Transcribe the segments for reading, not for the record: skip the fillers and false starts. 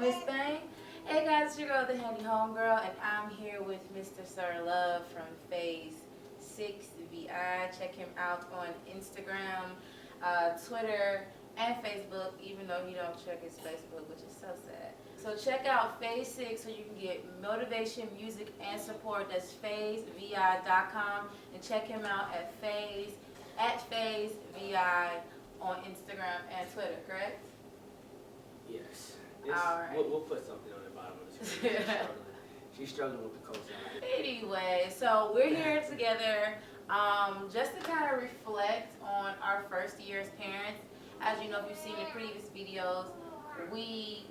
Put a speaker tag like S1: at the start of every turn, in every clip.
S1: Miss Thing. Hey guys, it's your girl, the Handy Homegirl, and I'm here with Mr. Sirr Love from Phase 6 VI. Check him out on Instagram, Twitter, and Facebook, even though he don't check his Facebook, which is so sad. So check out Phase 6 so you can get motivation, music, and support. That's phasevi.com, and check him out at phasevi on Instagram and Twitter, correct?
S2: Yes.
S1: All right.
S2: We'll put something on the bottom of the screen. She's struggling with the cosign.
S1: Anyway, so we're here together just to kind of reflect on our first year as parents. As you know, if you've seen the previous videos, we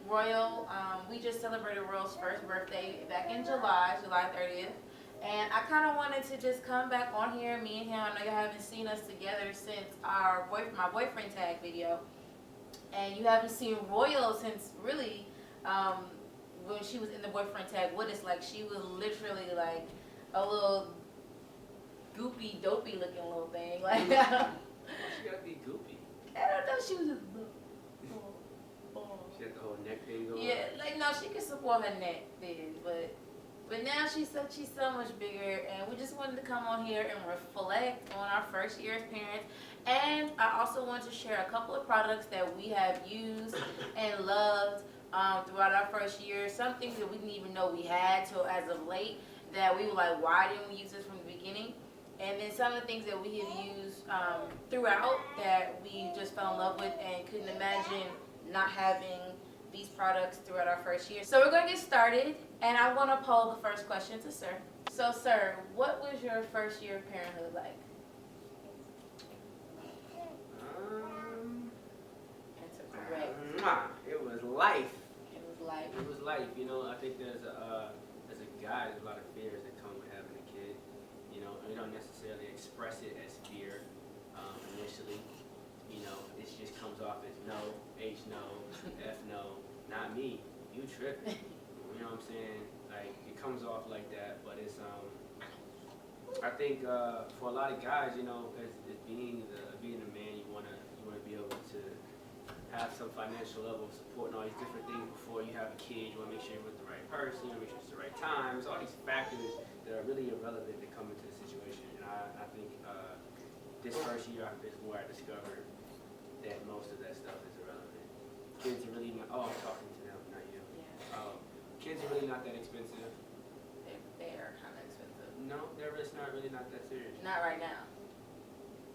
S1: just celebrated Royal's first birthday back in July 30th. And I kind of wanted to just come back on here, me and him. I know you haven't seen us together since my boyfriend tag video. And you haven't seen Royal since really when she was in the boyfriend tag with us. Like, she was literally like a little goopy, dopey looking little thing. Like,
S2: Why she gotta be goopy?
S1: I don't know, she was just
S2: She had the whole neck thing going.
S1: yeah, like, no, she could support her neck then, but now she's so much bigger, and we just wanted to come on here and reflect on our first year as parents. And I also want to share a couple of products that we have used and loved throughout our first year. Some things that we didn't even know we had till as of late, that we were like, why didn't we use this from the beginning? And then some of the things that we have used throughout that we just fell in love with and couldn't imagine not having these products throughout our first year. So we're going to get started, and I'm going to poll the first question to Sirr. So Sirr, what was your first year of parenthood like? Answer correct.
S2: It was life.
S1: It was life.
S2: It was life. You know, I think as a guy, there's a lot of fears that come with having a kid. You know, we don't necessarily express it as fear initially. You know, it just comes off as no, H no, F no, not me, you tripping. You know what I'm saying? Like, it comes off like that, but it's I think for a lot of guys, you know, as being a man, you wanna be able to have some financial level of support and all these different things before you have a kid. You wanna make sure you're with the right person, you wanna make sure it's the right time. There's all these factors that are really irrelevant that come into the situation. And I think this first year is where I discovered that most of that stuff is irrelevant. Kids are really not, I'm talking to them, not you.
S1: Yeah.
S2: Kids are really not that expensive.
S1: They are kind of expensive.
S2: No, they're just not really not that serious.
S1: Not right now.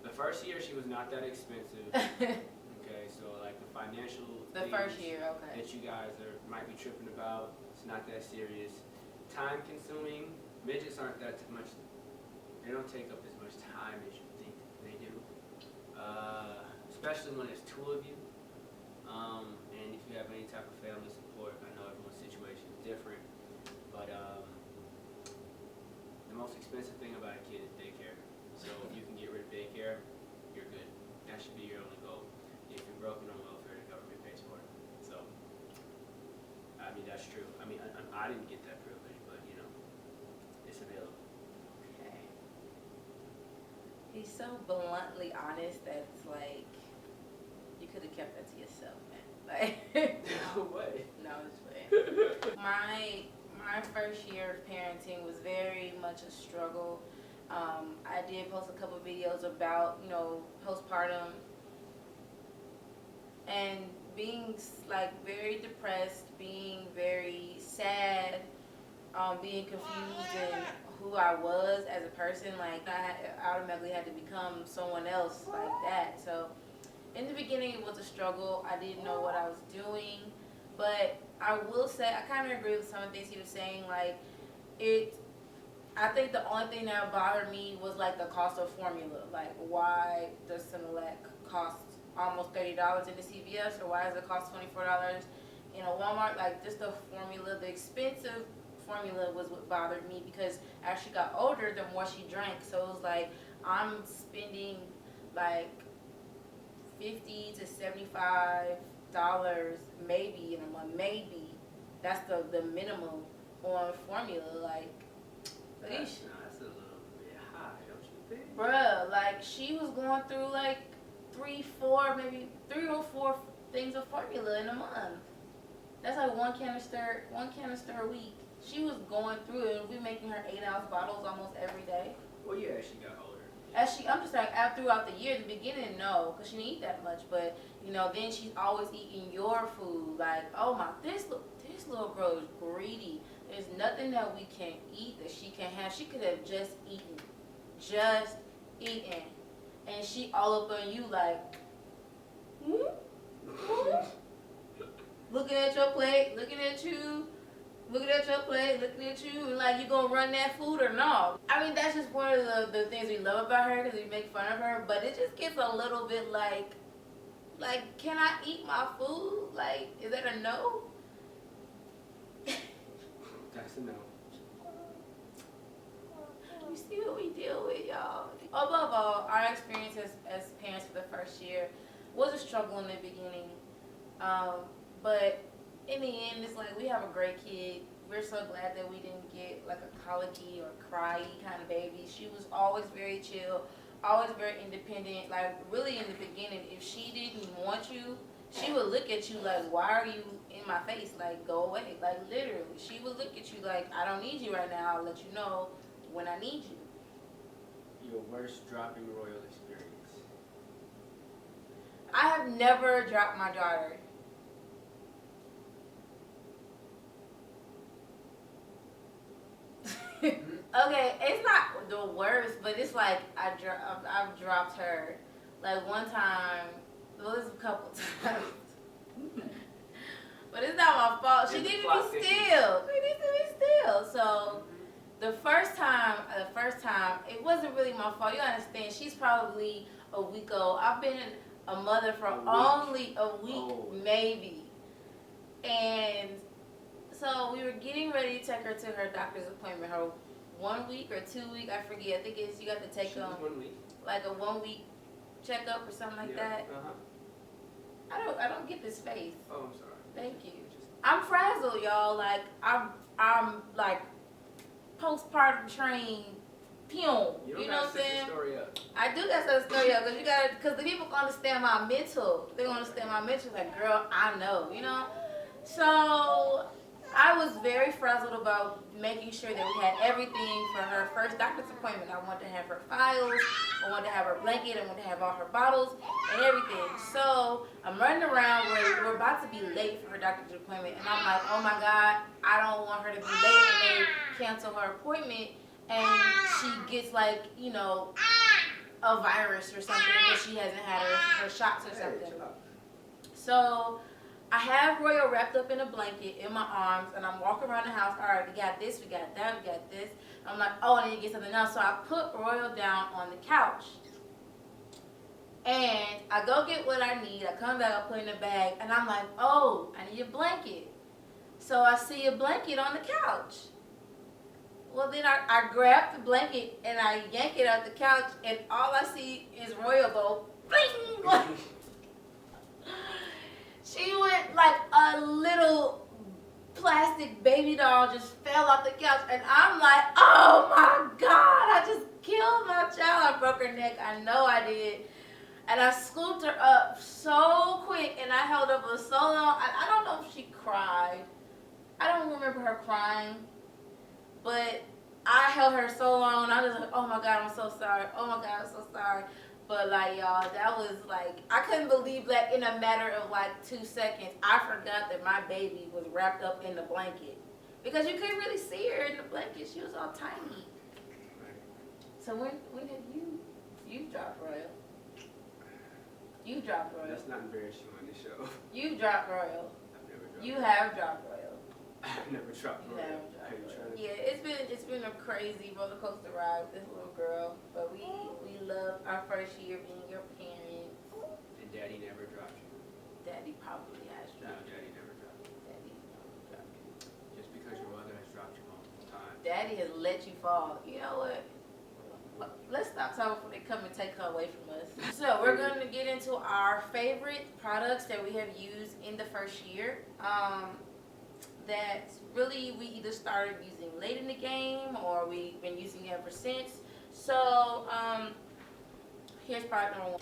S2: The first year she was not that expensive. Okay, so like the financial
S1: The first year, okay.
S2: that you guys might be tripping about, it's not that serious. Time consuming, midgets aren't that much, they don't take up as much time as you think they do. Especially when it's two of you, and if you have any type of family support. I know everyone's situation is different, but the most expensive thing about a kid is daycare. So if you can get rid of daycare, you're good. That should be your only goal. If you're broken on welfare, the government pays for it. So, I mean, that's true. I mean, I didn't get that privilege, but you know, it's available.
S1: Okay. He's so bluntly honest that it's like, you could have kept that to yourself, man. Like,
S2: No way.
S1: no, I'm just playing. My first year of parenting was very much a struggle. I did post a couple videos about, you know, postpartum and being like very depressed, being very sad, being confused in who I was as a person. Like, I automatically had to become someone else like that. So in the beginning it was a struggle. I didn't know what I was doing, but I will say I kind of agree with some of the things he was saying. Like, I think the only thing that bothered me was like the cost of formula. Like, why does Similac cost almost $30 in the CVS, or why does it cost $24 in a Walmart? Like, just the formula, the expensive formula was what bothered me, because as she got older, the more she drank. So it was like, I'm spending like $50 to $75 maybe in a month, maybe. That's the minimum on formula. Like,
S2: That's a little bit high, don't you think?
S1: bruh, like, she was going through like 3 or 4 things of formula in a month. That's like one canister a week. She was going through it, and we making her 8-ounce bottles almost every day.
S2: Well, yeah, as she got older.
S1: I'm just like, throughout the year, the beginning, no, because she didn't eat that much. But, you know, then she's always eating your food. Like, oh my, this little girl is greedy. There's nothing that we can eat that she can have. She could have just eaten. And she all up on you like, looking at your plate, looking at you, looking at your plate, looking at you, and like, you gonna run that food or no? I mean, that's just one of the things we love about her, because we make fun of her, but it just gets a little bit like, can I eat my food? Like, is that a no?
S2: That's a no.
S1: You see what we deal with, y'all. Above all, our experience as parents for the first year was a struggle in the beginning. But in the end, it's like, we have a great kid. We're so glad that we didn't get like a colicky or cryy kind of baby. She was always very chill, always very independent. Like, really in the beginning, if she didn't want you, she would look at you like, why are you in my face? Like, go away. Like, literally. She would look at you like, I don't need you right now. I'll let you know when I need you.
S2: Your worst dropping royal experience?
S1: I have never dropped my daughter. Okay, it's not the worst, but it's like I've dropped her. Like one time, well, it was a couple times. But it's not my fault. She needed to be still. She needs to be still. So the first time, it wasn't really my fault. You understand? She's probably a week old. I've been a mother for only a week, maybe. And so we were getting ready to take her to her doctor's appointment. Her 1 week or 2 week, I forget. I think it's, you got to take them
S2: 1 week.
S1: like a 1 week checkup or something like that. I don't get this face.
S2: Oh, I'm sorry.
S1: Thank you. I'm frazzled, y'all. Like I'm like postpartum trained. You know what I'm saying?
S2: Story up.
S1: I do got to set the story up because the people can understand my mental. They understand my mental. Like, girl, I know, you know. So I was very frazzled about making sure that we had everything for her first doctor's appointment. I wanted to have her files, I wanted to have her blanket, I wanted to have all her bottles and everything. So I'm running around, we're about to be late for her doctor's appointment, and I'm like, oh my God, I don't want her to be late, and they cancel her appointment, and she gets like, you know, a virus or something because she hasn't had her shots or something. So I have Royal wrapped up in a blanket in my arms, and I'm walking around the house. All right, we got this, we got that, we got this. I'm like, oh, I need to get something else. So I put Royal down on the couch. And I go get what I need. I come back, I put it in the bag, and I'm like, oh, I need a blanket. So I see a blanket on the couch. Well, then I grab the blanket, and I yank it out the couch, and all I see is Royal go, bling! She went like a little plastic baby doll, just fell off the couch, and I'm like, oh my God, I just killed my child. I broke her neck. I know I did. And I scooped her up so quick, and I held her for so long. I don't know if she cried. I don't remember her crying, but I held her so long, and I was like, oh my God, I'm so sorry. Oh my God, I'm so sorry. But like, y'all, that was like, I couldn't believe that in a matter of like 2 seconds, I forgot that my baby was wrapped up in the blanket. Because you couldn't really see her in the blanket. She was all tiny. So when have you dropped Royal? You dropped Royal.
S2: That's not embarrassing on this show.
S1: You dropped Royal.
S2: I've never dropped.
S1: You have dropped Royal.
S2: I've never dropped
S1: You
S2: Royal.
S1: have dropped Royal. Yeah, it's been a crazy roller coaster ride with this little girl. But we love our first year being your parents.
S2: And Daddy never dropped you.
S1: Daddy probably has
S2: No,
S1: dropped you.
S2: Daddy never dropped you.
S1: Daddy probably dropped you.
S2: Just because your mother has dropped you multiple times.
S1: Daddy has let you fall. You know what? Let's stop talking before they come and take her away from us. So we're going to get into our favorite products that we have used in the first year. That really we either started using late in the game or we've been using it ever since. So here's product number 1.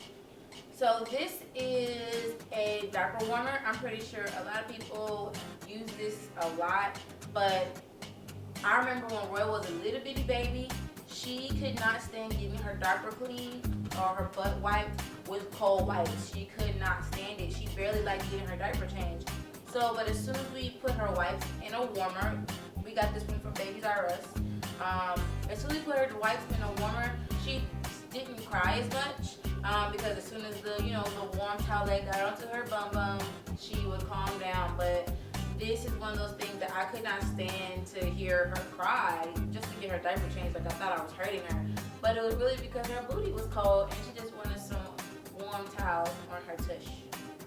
S1: So this is a diaper warmer. I'm pretty sure a lot of people use this a lot, but I remember when Royal was a little bitty baby, she could not stand getting her diaper clean or her butt wiped with cold wipes. She could not stand it. She barely liked getting her diaper changed. So, but as soon as we put her wipes in a warmer, we got this one from Babies R Us. As soon as we put her wipes in a warmer, she didn't cry as much because as soon as the the warm towelette got onto her bum bum, she would calm down. But this is one of those things that I could not stand to hear her cry just to get her diaper changed. Like I thought I was hurting her, but it was really because her booty was cold and she just wanted some warm towels on her tush.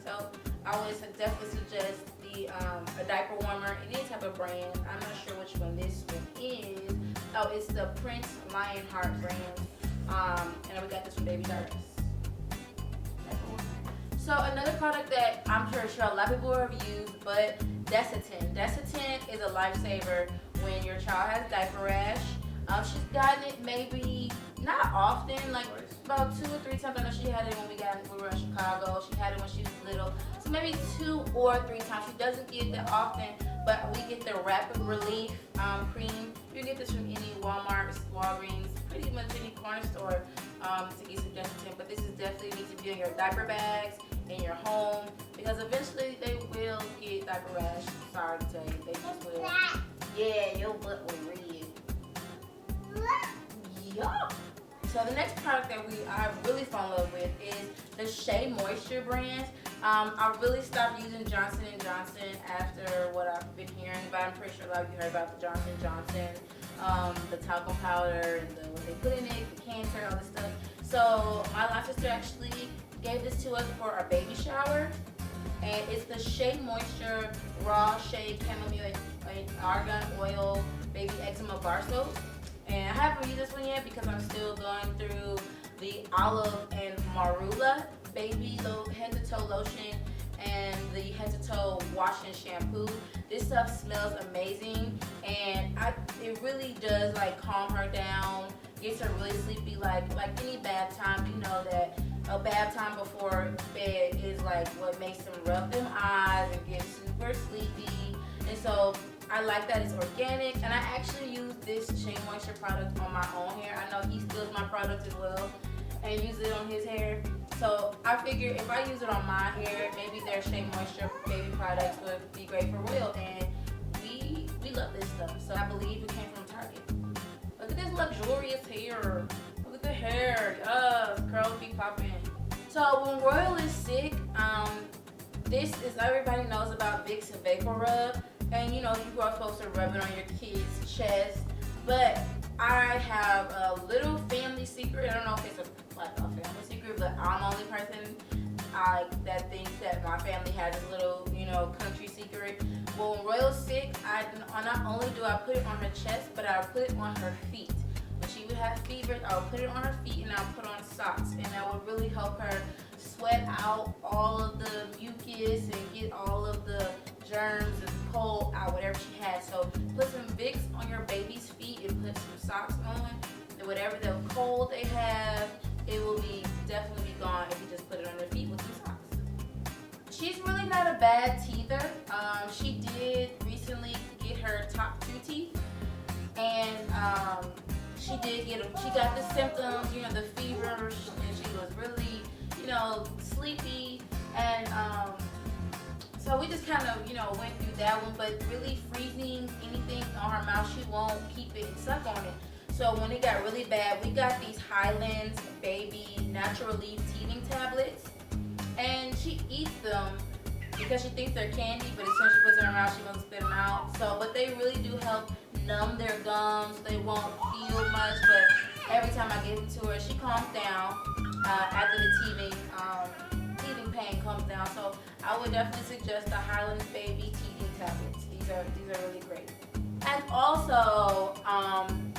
S1: So I would definitely suggest a diaper warmer, any type of brand. I'm not sure which one this one is. Oh, it's the Prince Lionheart brand. And we got this from Baby Diapers. So another product that I'm sure a lot of people have used, but Desitin. Desitin is a lifesaver when your child has diaper rash. She's gotten it maybe not often, like about 2 or 3 times. I know she had it when we were in Chicago. She had it when she was little. So maybe 2 or 3 times. She doesn't get it that often, but we get the Rapid Relief cream. You can get this from any Walmart, Walgreens, pretty much any corner store to get some Desitin. But this is definitely needs to be in your diaper bags, in your home, because eventually they will get diaper rash. Sorry to tell you, they just will. Yeah, your butt will red. Yup. So the next product that I really fall in love with is the Shea Moisture brand. I really stopped using Johnson & Johnson after what I've been hearing, but I'm pretty sure a lot of you heard about the Johnson & Johnson, the talcum powder, and what they put in it, the cancer, all this stuff. So my life sister actually gave this to us for our baby shower, and it's the Shea Moisture Raw Shea Chamomile and Argan Oil Baby Eczema Bar Soap. And I haven't used this one yet because I'm still going through the Olive and Marula Baby Head to Toe Lotion and the Head to Toe Wash and Shampoo. This stuff smells amazing, and it really does like calm her down, gets her really sleepy. Like any bath time, you know that a bath time before bed is like what makes them rub them eyes and get super sleepy. And so I like that it's organic, and I actually use this Shea Moisture product on my own hair. I know he steals my product as well and use it on his hair. So I figure if I use it on my hair, maybe their Shea Moisture baby products would be great for Will. And we love this stuff. So I believe it came from Target. Look at this luxurious hair. Look at the hair. Curls be popping. So when Royal is sick, this is, everybody knows about Vicks and Vapor Rub. And you are supposed to rub it on your kid's chest, but I have a little family secret. I don't know if it's a family secret, but I'm the only person that thinks that my family has this little, country secret. Well, when Royal's sick, not only do I put it on her chest, but I put it on her feet. When she would have fever, I would put it on her feet, and I would put on socks, and that would really help her sweat out all of the mucus and get all of the germs and cold out, whatever she has. So put some Vicks on your baby's feet and put some socks on, and whatever the cold they have, it will definitely be gone if you just put it on their feet with some socks. She's really not a bad teether. She did recently get her top 2 teeth, and she got the symptoms, the fever, and she was really, sleepy, and so we just kind of, went through that one, but really freezing anything on her mouth, she won't keep it and suck on it. So when it got really bad, we got these Highlands Baby Natural Relief Teething Tablets, and she eats them because she thinks they're candy, but as soon as she puts it in her mouth, she won't spit them out. So, but they really do help numb their gums. They won't feel much, but every time I give them to her, she calms down after the teething pain comes down. So I would definitely suggest the Highlands Baby Teething Tablets. These are really great. And also,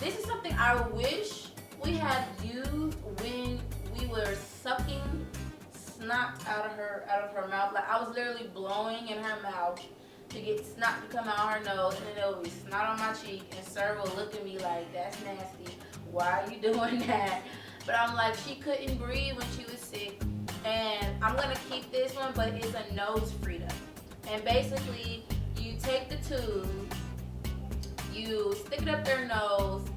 S1: this is something I wish we had used when we were sucking snot out of her mouth. Like I was literally blowing in her mouth to get snot to come out her nose, and then there would be snot on my cheek, and Sirr would look at me like, that's nasty. Why are you doing that? But I'm like, she couldn't breathe when she was sick, And I'm gonna keep this one, but it's a nose Frida. And basically, you take the tube, you stick it up their nose,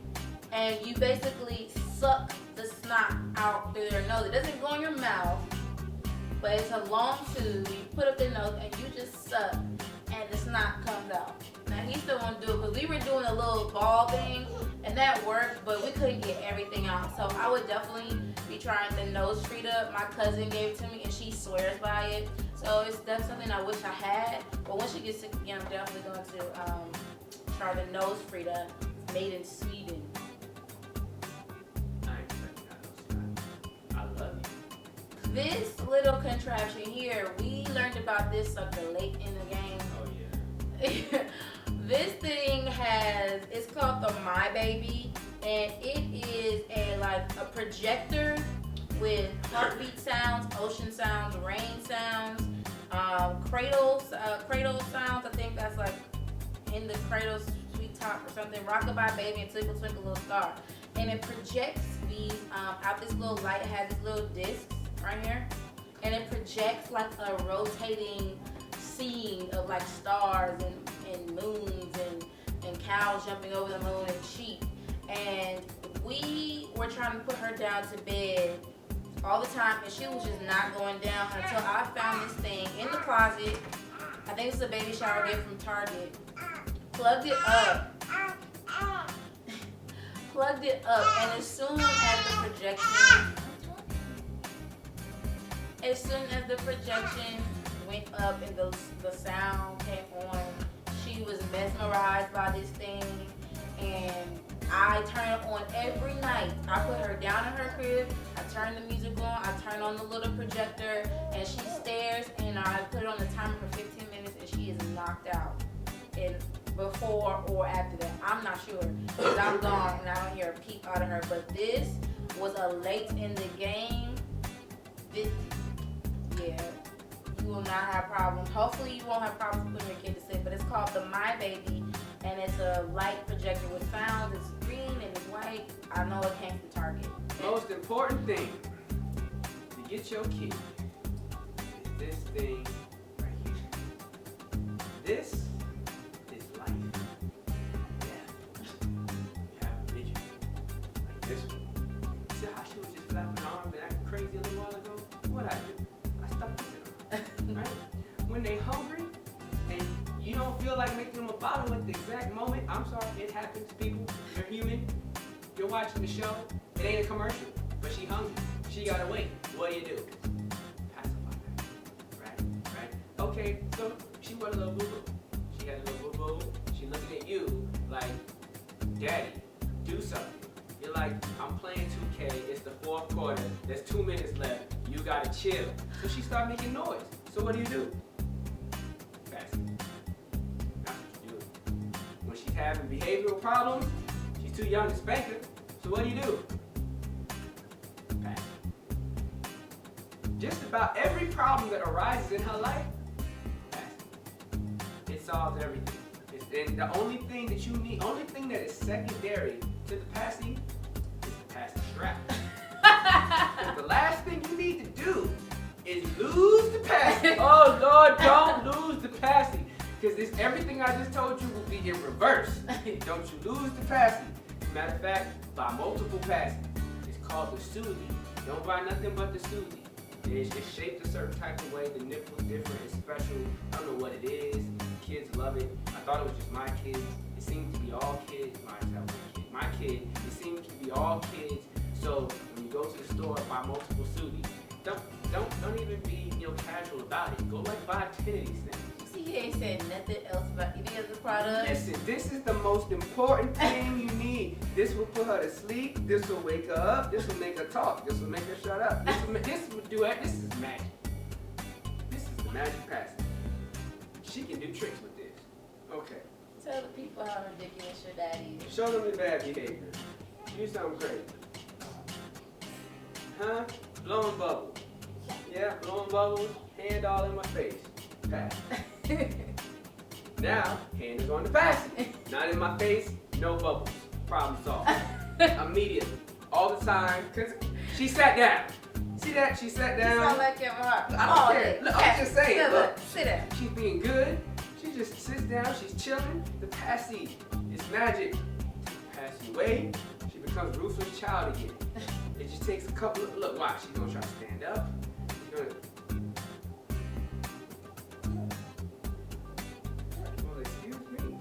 S1: and you basically suck the snot out through their nose. It doesn't go in your mouth, but it's a long tube. You put up their nose and you just suck, and the snot comes out. Now he still won't do it because we were doing a little ball thing, and that worked, but we couldn't get everything out. So I would definitely be trying the nose Frida. My cousin gave it to me, and she swears by it. So that's something I wish I had. But when she gets sick again, I'm definitely going to try the nose Frida. It's made in Sweden.
S2: I love you.
S1: This little contraption here, we learned about this sucker late in the game.
S2: Oh yeah.
S1: This thing it's called the My Baby, and it is a projector with heartbeat sounds, ocean sounds, rain sounds, cradle sounds. I think that's like In the Cradle, Sweet Top or something, Rockabye Baby, and Twinkle Twinkle Little Star. And it projects these out this little light. It has this little disc right here, and it projects like a rotating scene of like stars and moons and cows jumping over the moon and sheep. And we were trying to put her down to bed all the time, and she was just not going down until I found this thing in the closet. I think it's a baby shower gift from Target. Plugged it up, and as soon as the projection went up and the sound came on, she was mesmerized by this thing, and I turn it on every night. I put her down in her crib, I turn the music on, I turn on the little projector, and she stares, and I put it on the timer for 15 minutes, and she is knocked out. And before or after that, I'm not sure, because I'm gone and I don't hear a peep out of her. But this was a late in the game. You will not have problems. Hopefully you won't have problems putting your kid to sleep. But it's called the My Baby, and it's a light projector with sounds. It's green and it's white. I know it came from Target.
S2: Most important thing to get your kid is this thing right here. This is life. Yeah. You have a vision like this one. See how she was just flapping her arms and acting crazy a little while ago? What I do? I stuck this in her. Right? When they hungry and you don't feel like making them a bottle at the exact moment, I'm sorry, it happens, people. You're human. You're watching the show. It ain't a commercial, but she hungry. She gotta wait. What do? Pacify her. Right? Okay, so she want a little boo-boo. She had a little boo-boo. She looking at you like, Daddy, do something. You're like, I'm playing 2K. It's the fourth quarter. There's 2 minutes left. You gotta chill. So she start making noise. So what do? Pass it. That's what you do. When she's having behavioral problems, she's too young to spank her. So what do? Pass it. Just about every problem that arises in her life, pass it. It solves everything. And the only thing that you need, only thing that is secondary to the passing is the passing strap. Because the last thing you need to do is lose the passing. Oh Lord, don't lose the passing. Because everything I just told you will be in reverse. Don't you lose the passing. Matter of fact, buy multiple passing. It's called the Soothie. Don't buy nothing but the Soothie. It's shaped a certain type of way. The nipple is different. It's special. I don't know what it is. Kids love it. I thought it was just my kids. It seems to be all kids. My kid. It seems to be all kids. So when you go to the store, buy multiple Soothie. Don't even be casual about it. Go like buy 10 of these things.
S1: He ain't said nothing else about any of the products.
S2: Listen, this is the most important thing you need. This will put her to sleep. This will wake her up. This will make her talk. This will make her shut up. This will do it. This is magic. This is the magic passing. She can do tricks with this. Okay.
S1: Tell the people how ridiculous your daddy is.
S2: Show them the bad behavior. Do something great. Huh? Blowing bubbles. Yeah, blowing bubbles. Hand all in my face. Pass. Now, hand is on the passing. Not in my face, no bubbles. Problem solved. Immediately. All the time. Because she sat down. See that? She sat
S1: You
S2: down.
S1: sound like your mom.
S2: I don't care. Look, I'm just saying. Look,
S1: sit there.
S2: she's being good. She just sits down. She's chilling. The passy is magic. Passing away, she becomes ruthless child again. It just takes a couple of, look, watch. She's gonna try to stand up. She's gonna. Well, excuse me.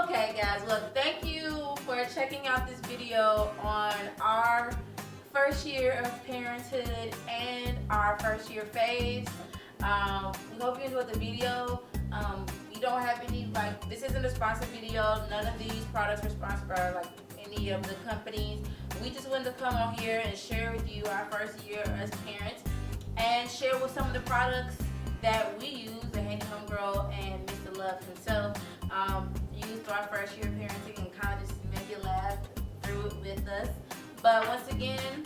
S1: Okay, guys. Look, thank you for checking out this video on our first year of parenthood and our first year phase. We hope you enjoyed the video. We don't have any, like, this isn't a sponsored video. None of these products are sponsored by like any of the companies. We just wanted to come on here and share with you our first year as parents and share with some of the products that we use, the Handy Homegirl and Mr. Love himself, used for our first year of parenting and kind of just make you laugh through it with us. But once again,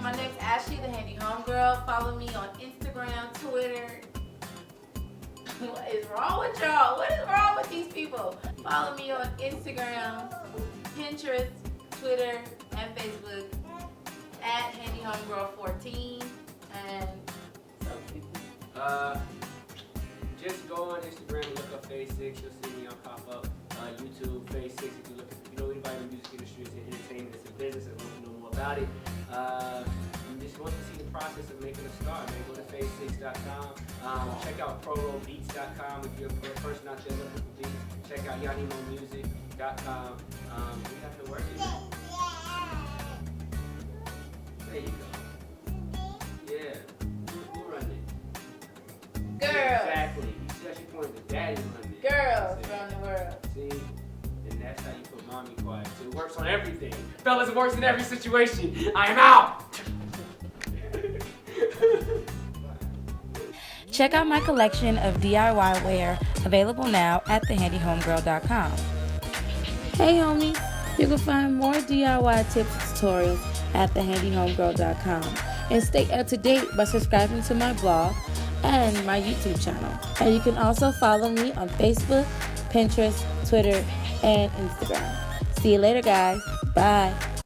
S1: my name's Ashley, the Handy Homegirl. Follow me on Instagram, Twitter. What is wrong with y'all? What is wrong with these people? Follow me on Instagram, Pinterest, Twitter, and Facebook at Handy Homegirl 14. And
S2: Just go on Instagram and look up Phase 6. You'll see me on pop up. YouTube, Phase 6. If you look, if you know anybody in the music industry, it's in entertainment, it's in business, and want to know more about it. You just want to see the process of making a start, man. Go to phase6.com. Check out prorobeats.com if you're a person out there looking for beats. Check out yanimomusic.com. We have to work it. There you go. Yeah. Who run it?
S1: girls.
S2: Exactly. You see how she pointed to daddy run it.
S1: Girls around the world.
S2: See? And that's how you put mommy quiet. So it works on everything. Fellas, it works in every situation. I am out!
S3: Check out my collection of DIY wear available now at thehandyhomegirl.com. Hey homies, you can find more DIY tips and tutorials at thehandyhomegirl.com and stay up to date by subscribing to my blog and my YouTube channel. And you can also follow me on Facebook, Pinterest, Twitter, and Instagram. See you later, guys. Bye.